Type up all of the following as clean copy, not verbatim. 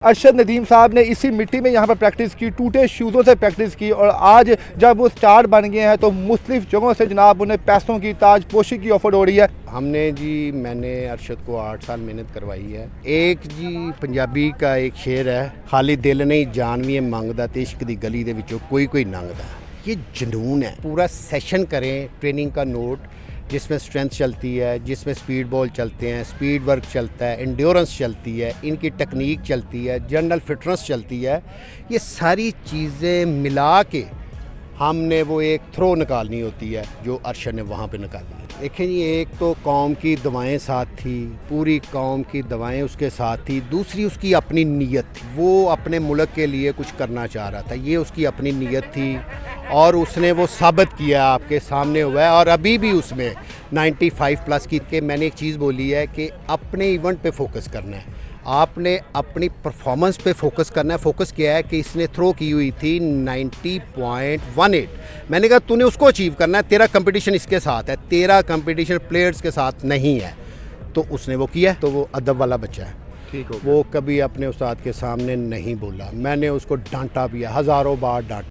अरशद नदीम साहब ने इसी मिट्टी में यहाँ पर प्रैक्टिस की, टूटे शूज़ों से प्रैक्टिस की और आज जब वो स्टार बन गए हैं तो मुख्तलिफ जगहों से जनाब उन्हें पैसों की ताजपोशी की ऑफर हो रही है। मैंने अरशद को 8 साल मेहनत करवाई है। एक जी पंजाबी का एक शेर है, खाली दिल नहीं जान भी मंगदा ते इश्क दी गली दे विचों कोई लंघदा। ये जुनून है। पूरा सेशन करें ट्रेनिंग का नोट, जिसमें स्ट्रेंथ चलती है, जिसमें स्पीड बॉल चलते हैं, स्पीड वर्क चलता है, एंड्योरेंस चलती है, इनकी टेक्निक चलती है, जनरल फिटनेस चलती है। ये सारी चीज़ें मिला के हमने वो एक थ्रो निकालनी होती है जो अरशद ने वहाँ पे निकाली है। देखें जी, एक तो कौम की दवाएं साथ थी, पूरी कौम की दवाएं उसके साथ थी। दूसरी उसकी अपनी नीयत थी, वो अपने मुल्क के लिए कुछ करना चाह रहा था। ये उसकी अपनी नीयत थी और उसने वो साबित किया, आपके सामने हुआ है। और अभी भी उसमें 95 प्लस की के मैंने एक चीज़ बोली है कि अपने इवेंट पे फोकस करना है, आपने अपनी परफॉर्मेंस पे फोकस करना है। फोकस किया है कि इसने थ्रो की हुई थी 90.18। मैंने कहा तूने उसको अचीव करना है, तेरा कंपटीशन इसके साथ है, तेरा कंपटीशन प्लेयर्स के साथ नहीं है। तो उसने वो किया, तो वो अदब वाला बच्चा है। ठीक हो, वो कभी अपने उस्ताद के सामने नहीं बोला, मैंने उसको डांटा भी है, हज़ारों बार डांटा।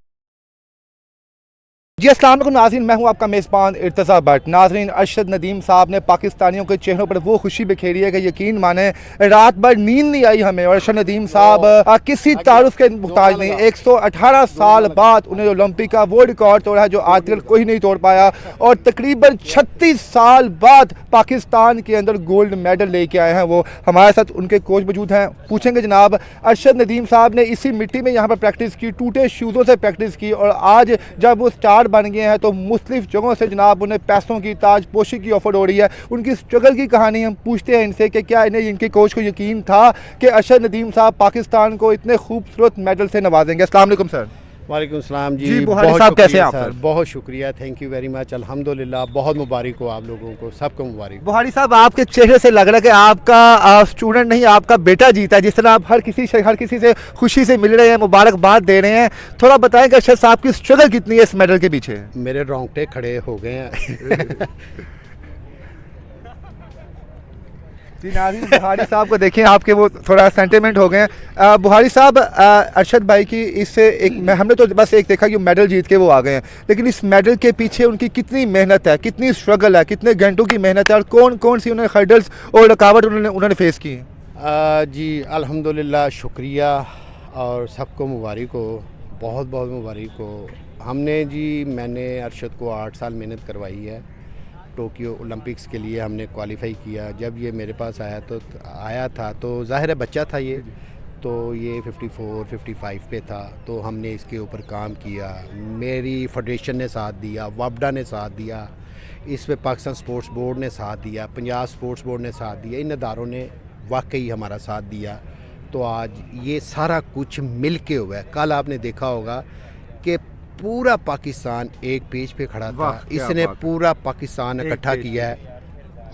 जी अस्सलाम वालेकुम नाज़रीन, मैं हूं आपका मेज़बान इर्तज़ा भट्ट। नाज़रीन, अरशद नदीम साहब ने पाकिस्तानियों के चेहरों पर वो खुशी बिखेरी है कि यकीन माने रात भर नींद नहीं आई हमें। और अरशद नदीम साहब किसी तारुफ के मुहताज नहीं। 118 साल बाद उन्हें ओलंपिक का वो रिकॉर्ड तोड़ा है जो आज तक कोई नहीं तोड़ पाया। और तकरीबन 36 साल बाद पाकिस्तान के अंदर गोल्ड मेडल लेके आए हैं। वो हमारे साथ उनके कोच मौजूद हैं, पूछेंगे जनाब। अरशद नदीम साहब ने इसी मिट्टी में यहाँ पर प्रैक्टिस की, टूटे शूज़ों से प्रैक्टिस की और आज जब वो स्टार बन गए हैं तो मुख्तलिफ जगहों से जनाब उन्हें पैसों की ताजपोशी की ऑफर हो रही है। उनकी स्ट्रगल की कहानी हम पूछते हैं इनसे कि क्या इन्हें इनके कोच को यकीन था कि अरशद नदीम साहब पाकिस्तान को इतने खूबसूरत मेडल से नवाजेंगे। अस्सलाम वालेकुम सर। वालेकुम सलाम जी। बुहारी साहब कैसे हैं आप सर? बहुत शुक्रिया, थैंक यू वेरी मच। अल्हम्दुलिल्लाह, बहुत मुबारक हो आप लोगों को, सबको मुबारक। बुहारी साहब, आपके चेहरे से लग रहा है कि आपका स्टूडेंट नहीं, आपका बेटा जीता है। जिस तरह आप हर किसी से खुशी से मिल रहे हैं, मुबारकबाद दे रहे हैं, थोड़ा बताएं कि अरशद साहब की स्ट्रगल कितनी है इस मेडल के पीछे। मेरे रोंगटे खड़े हो गए हैं। जी नाज़रीन, बुहारी साहब को देखें, आपके वो थोड़ा सेंटिमेंट हो गए हैं। बुहारी साहब, अरशद भाई की इससे हमने तो बस एक देखा कि मेडल जीत के वो आ गए हैं, लेकिन इस मेडल के पीछे उनकी कितनी मेहनत है, कितनी स्ट्रगल है, कितने घंटों की मेहनत है और कौन सी उन्होंने हर्डल्स और रुकावट उन्होंने फेस की हैं। जी अल्हम्दुलिल्लाह, शुक्रिया और सबको मुबारक हो, बहुत बहुत मुबारक हो। मैंने अरशद को 8 साल मेहनत करवाई है। टोक्यो ओलंपिक्स के लिए हमने क्वालिफाई किया। जब ये मेरे पास आया था तो ज़ाहिर है बच्चा था ये, तो ये 54-55 पे था। तो हमने इसके ऊपर काम किया, मेरी फेडरेशन ने साथ दिया, वापडा ने साथ दिया, इस पे पाकिस्तान स्पोर्ट्स बोर्ड ने साथ दिया, पंजाब स्पोर्ट्स बोर्ड ने साथ दिया। इन इदारों ने वाकई हमारा साथ दिया। तो आज ये सारा कुछ मिल के हुआ है। कल आपने देखा होगा कि पूरा पाकिस्तान एक पेज पे खड़ा था, इसने पूरा पाकिस्तान इकट्ठा किया है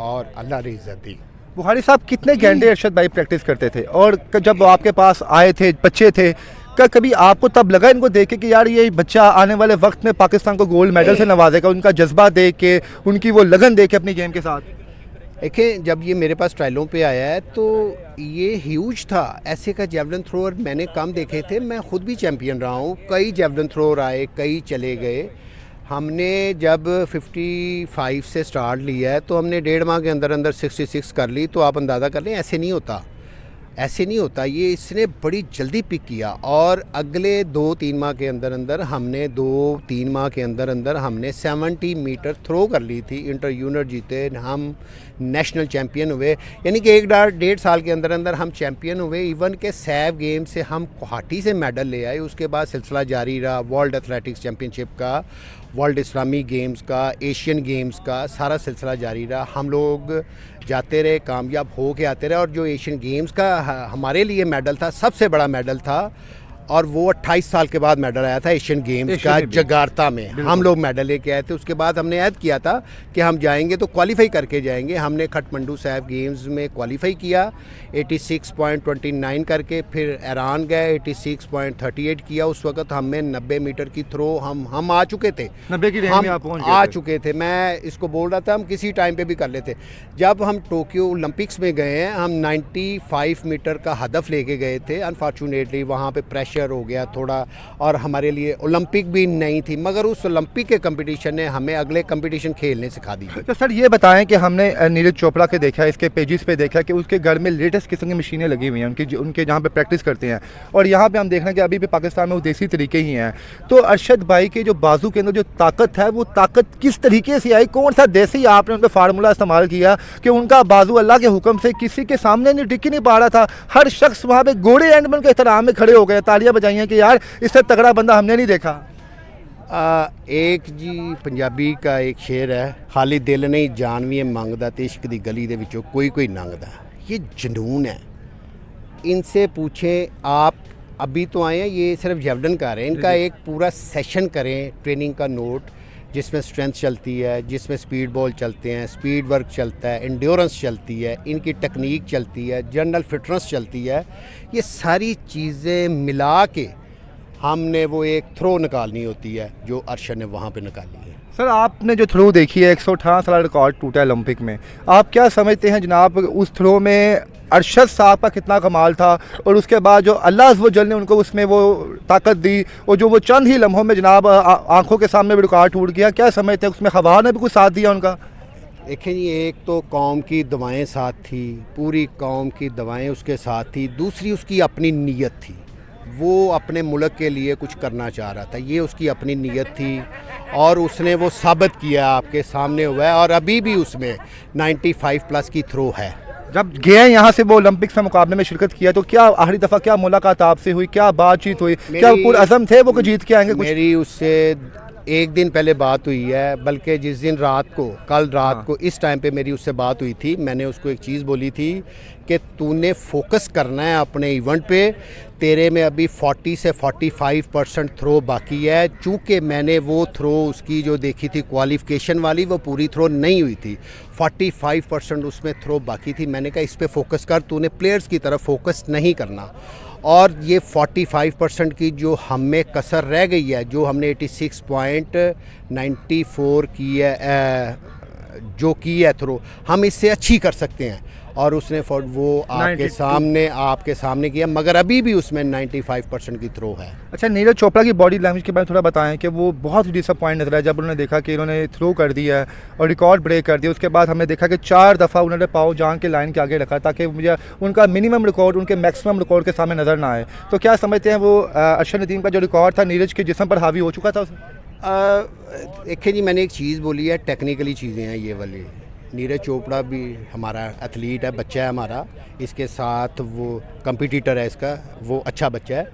और अल्लाह ने इज्जत दी। बुहारी साहब, कितने घंटे अरशद भाई प्रैक्टिस करते थे और जब आपके पास आए थे, बच्चे थे, क्या कभी आपको तब लगा इनको देख के कि यार ये बच्चा आने वाले वक्त में पाकिस्तान को गोल्ड मेडल से नवाजेगा? उनका जज्बा देख के, उनकी वो लगन देख के अपनी गेम के साथ। देखें, जब ये मेरे पास ट्रायलों पे आया है तो ये ह्यूज था। ऐसे का जेवलिन थ्रोअर मैंने कम देखे थे। मैं ख़ुद भी चैम्पियन रहा हूँ, कई जेवलिन थ्रोअर आए, कई चले गए। हमने जब 55 से स्टार्ट लिया है तो हमने 1.5 माह के अंदर अंदर 66 कर ली। तो आप अंदाज़ा कर लें, ऐसे नहीं होता ये इसने बड़ी जल्दी पिक किया। और अगले 2-3 माह के अंदर अंदर हमने 2-3 माह के अंदर अंदर हमने 70 मीटर थ्रो कर ली थी। इंटर यूनिट जीते, हम नेशनल चैम्पियन हुए। यानी कि 1.5 साल के अंदर अंदर हम चैम्पियन हुए। इवन के सैफ गेम से हम गुवाहाटी से मेडल ले आए। उसके बाद सिलसिला जारी रहा, वर्ल्ड एथलेटिक्स चैम्पियनशिप का, वर्ल्ड इस्लामी गेम्स का, एशियन गेम्स का, सारा सिलसिला जारी रहा। हम लोग जाते रहे, कामयाब हो के आते रहे। और जो एशियन गेम्स का हमारे लिए मेडल था, सबसे बड़ा मेडल था और वो 28 साल के बाद मेडल आया था एशियन गेम्स का जकार्ता में। हम लोग मेडल लेके आए थे। उसके बाद हमने ऐद किया था कि हम जाएंगे तो क्वालिफाई करके जाएंगे। हमने खटमंडू साहिब गेम्स में क्वालिफाई किया 86.29 करके, फिर ईरान गए 86.38 किया। उस वक्त हमें 90 मीटर की थ्रो हम आ चुके थे, 90 की रेंज में आप पहुंच गए आ थे। चुके थे। मैं इसको बोल रहा था हम किसी टाइम पे भी कर लेते। जब हम टोक्यो ओलंपिक्स में गए हैं, हम 95 मीटर का हदफ लेके गए थे। अनफॉर्चुनेटली वहाँ पे प्रेशर हो गया थोड़ा, और हमारे लिए ओलंपिक भी नहीं थी, मगर उस ओलंपिक के कंपटीशन ने हमें अगले कंपटीशन खेलने सिखा दी। तो सर ये बताएं कि हमने नीरज चोपड़ा के देखा, इसके पेजेस पे देखा कि उसके घर में लेटेस्ट किस्म की मशीनें लगी हुई हैं उनके जहाँ पे प्रैक्टिस करते हैं, और यहाँ पे हम देख रहे हैं कि अभी भी पाकिस्तान में वो देसी तरीके ही हैं। तो अरशद भाई के जो बाजू के अंदर जो ताकत है, वो ताकत किस तरीके से आई? कौन सा देसी आपने उन पर फार्मूला इस्तेमाल किया कि उनका बाजू अल्लाह के हुक्म से किसी के सामने नहीं टिक ही नहीं पा रहा था? हर शख्स वहाँ पे घोड़े एंड में उनके एहतराम में खड़े हो गए, तालियां बजाइयाँ कि यार इससे तगड़ा बंदा हमने नहीं देखा। एक जी पंजाबी का एक शेर है, खाली दिल नहीं जान भी मंगदा ते इश्क दी गली दे विचों कोई कोई लंघदा। ये जुनून है। इनसे पूछें, आप अभी तो आए हैं, ये सिर्फ जेवलन कर रहे हैं। इनका एक पूरा सेशन करें ट्रेनिंग का नोट, जिसमें स्ट्रेंथ चलती है, जिसमें स्पीड बॉल चलते हैं, स्पीड वर्क चलता है, एंड्योरेंस चलती है, इनकी टेक्निक चलती है, जनरल फिटनेस चलती है। ये सारी चीज़ें मिला के हमने वो एक थ्रो निकालनी होती है, जो अरशद ने वहाँ पे निकाली है। सर आपने जो थ्रो देखी है, 118 साल रिकॉर्ड टूटा है ओलंपिक में, आप क्या समझते हैं जनाब उस थ्रो में अरशद साहब का कितना कमाल था? और उसके बाद जो अल्लाह अज़्ज़ व जल ने उनको उसमें वो ताकत दी, और जो वो चंद ही लम्हों में जनाब आंखों के सामने भी रिकॉर्ड टूट गया, क्या समझते हैं उसमें हवा ने भी कुछ साथ दिया उनका? देखें जी, एक तो कौम की दवाएं साथ थी, पूरी कौम की दवाएं उसके साथ थी। दूसरी उसकी अपनी नीयत थी, वो अपने मुल्क के लिए कुछ करना चाह रहा था, ये उसकी अपनी नीयत थी, और उसने वो साबित किया, आपके सामने हुआ है। और अभी भी उसमें 95 प्लस की थ्रो है। जब गए यहाँ से वो ओलंपिक्स में मुकाबले में शिरकत किया, तो क्या आखिरी दफ़ा क्या मुलाकात आपसे हुई, क्या बातचीत हुई, क्या पुरअज़म थे वो कि जीत के आएंगे? मेरी उससे एक दिन पहले बात हुई है, बल्कि जिस दिन रात को, कल रात को इस टाइम पे मेरी उससे बात हुई थी। मैंने उसको एक चीज़ बोली थी कि तूने फोकस करना है अपने इवेंट पे, तेरे में अभी 40 से 45% थ्रो बाकी है। चूँकि मैंने वो थ्रो उसकी जो देखी थी क्वालिफिकेशन वाली, वो पूरी थ्रो नहीं हुई थी, 45% उसमें थ्रो बाकी थी। मैंने कहा इस पे फोकस कर, तूने प्लेयर्स की तरफ फोकस नहीं करना। और ये 45% की जो हमें कसर रह गई है, जो हमने 86.94 की है, जो की है थ्रो, हम इससे अच्छी कर सकते हैं। और उसने वो आपके सामने किया, मगर अभी भी उसमें 95% की थ्रो है। अच्छा, नीरज चोपड़ा की बॉडी लैंग्वेज के बारे में थोड़ा बताएं कि वो बहुत डिसअपॉइंट नजर आया जब उन्होंने देखा कि इन्होंने थ्रो कर दिया है और रिकॉर्ड ब्रेक कर दिया। उसके बाद हमने देखा कि 4 दफ़ा उन्होंने पाँव जान के लाइन के आगे रखा ताकि मुझे उनका मिनिमम रिकॉर्ड उनके मैक्सिमम रिकॉर्ड के सामने नज़र ना आए। तो क्या समझते हैं वो अरशद नदीम का जो रिकॉर्ड था नीरज के जिस्म पर हावी हो चुका था उसमें? देखिए जी, मैंने एक चीज़ बोली है, टेक्निकली चीज़ें हैं ये वाली। नीरज चोपड़ा भी हमारा एथलीट है, बच्चा है हमारा, इसके साथ वो कंपटीटर है, इसका वो अच्छा बच्चा है।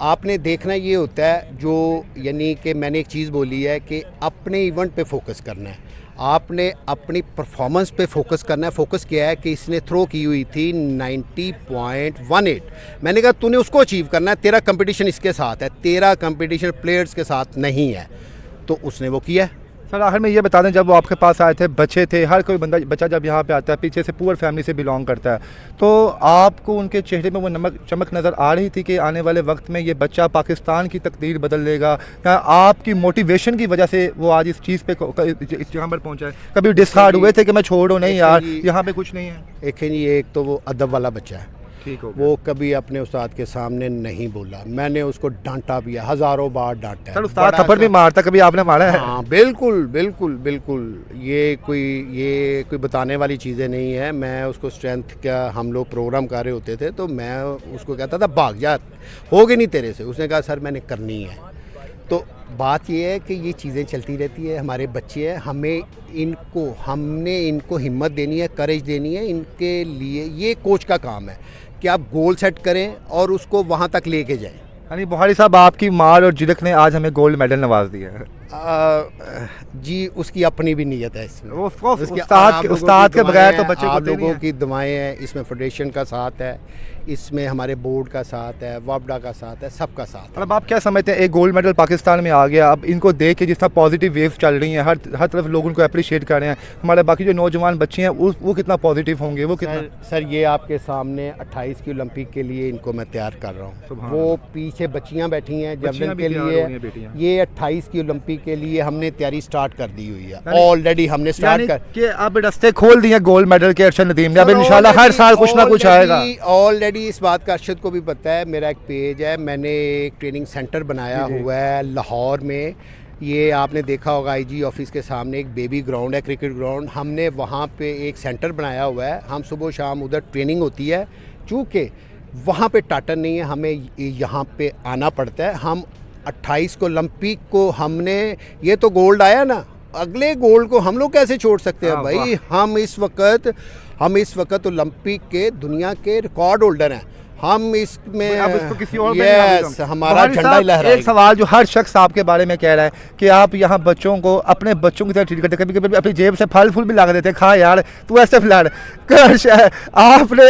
आपने देखना ये होता है, जो यानी कि मैंने एक चीज़ बोली है कि अपने इवेंट पे फोकस करना है, आपने अपनी परफॉर्मेंस पे फोकस करना है। फोकस किया है कि इसने थ्रो की हुई थी 90.18, मैंने कहा तूने उसको अचीव करना है, तेरा कंपटीशन इसके साथ है, तेरा कंपटीशन प्लेयर्स के साथ नहीं है। तो उसने वो किया। सर आखिर में ये बता दें, जब वो आपके पास आए थे, बच्चे थे, हर कोई बच्चा जब यहाँ पे आता है पीछे से पुअर फैमिली से बिलोंग करता है, तो आपको उनके चेहरे में वो चमक नज़र आ रही थी कि आने वाले वक्त में ये बच्चा पाकिस्तान की तकदीर बदल देगा, या आपकी मोटिवेशन की वजह से वो आज इस चीज़ पे इस जगह पर पहुँचा है? कभी डिसहार्ड हुए थे कि मैं छोड़ो नहीं यार, यहाँ पे कुछ नहीं है? देखें जी, एक तो वो अदब वाला बच्चा है, ठीक हो, वो कभी अपने उस्ताद के सामने नहीं बोला। मैंने उसको डांटा भी है, हज़ारों बार डांटा है। सर उस्ताद थप्पड़ भी मारता, कभी आपने मारा है? हाँ बिल्कुल बिल्कुल बिल्कुल, ये कोई बताने वाली चीज़ें नहीं है। मैं उसको स्ट्रेंथ का, हम लोग प्रोग्राम कर रहे होते थे तो मैं उसको कहता था भाग जा, होगी नहीं तेरे से। उसने कहा सर मैंने करनी है। तो बात ये है कि ये चीज़ें चलती रहती है, हमारे बच्चे हैं, हमने इनको हिम्मत देनी है, करेज देनी है। इनके लिए ये कोच का काम है कि आप गोल सेट करें और उसको वहाँ तक लेके जाएं। यानी बुहारी साहब, आपकी मार और जिदक ने आज हमें गोल्ड मेडल नवाज दिया है। जी, उसकी अपनी भी नीयत है इसमें। उस्ताद के बगैर तो बच्चे आप लोगों की दुआएं हैं, इसमें फेडरेशन का साथ है, इसमें हमारे बोर्ड का साथ है, वापडा का साथ है, सबका साथ है। अब आप क्या समझते हैं, एक गोल्ड मेडल पाकिस्तान में आ गया, अब इनको देख के जिस तरह पॉजिटिव वेव्स चल रही हैं, हर तरफ लोग उनको अप्रिशिएट कर रहे हैं, हमारे बाकी जो नौजवान बच्चे हैं वो कितना पॉजिटिव होंगे, वो कितना? सर ये आपके सामने 28 की ओलंपिक के लिए इनको मैं तैयार कर रहा हूँ। वो पीछे बच्चियाँ बैठी हैं जबलिन के लिए, ये 28 की ओलंपिक के लिए हमने तैयारी स्टार्ट कर दी हुई है ऑलरेडी। हमने स्टार्ट कर कि अब रास्ते खोल दिए गोल्ड मेडल के अरशद नदीम ने, अब इंशाल्लाह हर साल कुछ ना कुछ आएगा। ऑलरेडी इस बात का अर्शद को भी पता है। मेरा एक पेज है, मैंने एक ट्रेनिंग सेंटर बनाया हुआ है लाहौर में। ये आपने देखा होगा आईजी ऑफिस के सामने एक बेबी ग्राउंड है, क्रिकेट ग्राउंड। हमने वहाँ पे एक सेंटर बनाया हुआ है। हम सुबह शाम उधर ट्रेनिंग होती है। चूँकि वहाँ पे टाटर नहीं है, हमें यहाँ पे आना पड़ता है। हम 28 को ओलंपिक को हमने, ये तो गोल्ड आया ना, अगले गोल्ड को हम लोग कैसे छोड़ सकते हैं भाई। हम इस वक्त ओलंपिक के दुनिया के रिकॉर्ड होल्डर हैं। हम इसमें अब इसको किसी और यस हमारा झंडा लहराएगा। एक सवाल जो हर शख्स आपके बारे में कह रहा है कि आप यहाँ बच्चों को अपने बच्चों की तरह ट्रीट करते, कभी कभी अपनी जेब से फल फूल भी ला देते, खा यार तू ऐसे फैलाड़ आपने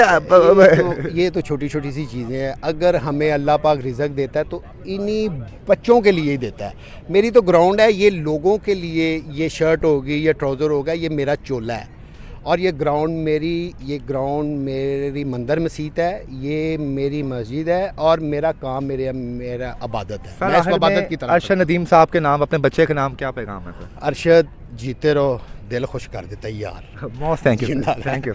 ये तो छोटी छोटी सी चीज़ें हैं। अगर हमें अल्लाह पाक रिज़्क देता है तो इन्हीं बच्चों के लिए ही देता है। मेरी तो ग्राउंड है, ये लोगों के लिए, ये शर्ट होगी, ये ट्राउज़र होगा, ये मेरा चोला है। और ये ग्राउंड मेरी मंदिर मस्जिद है, ये मेरी मस्जिद है और मेरा काम मेरा इबादत है। मैं इसको इबादत की तरह। अरशद नदीम साहब के नाम, अपने बच्चे के नाम क्या पैगाम है सर? अरशद जीते रहो, दिल खुश कर देता है यार। Most thank you sir. Thank you.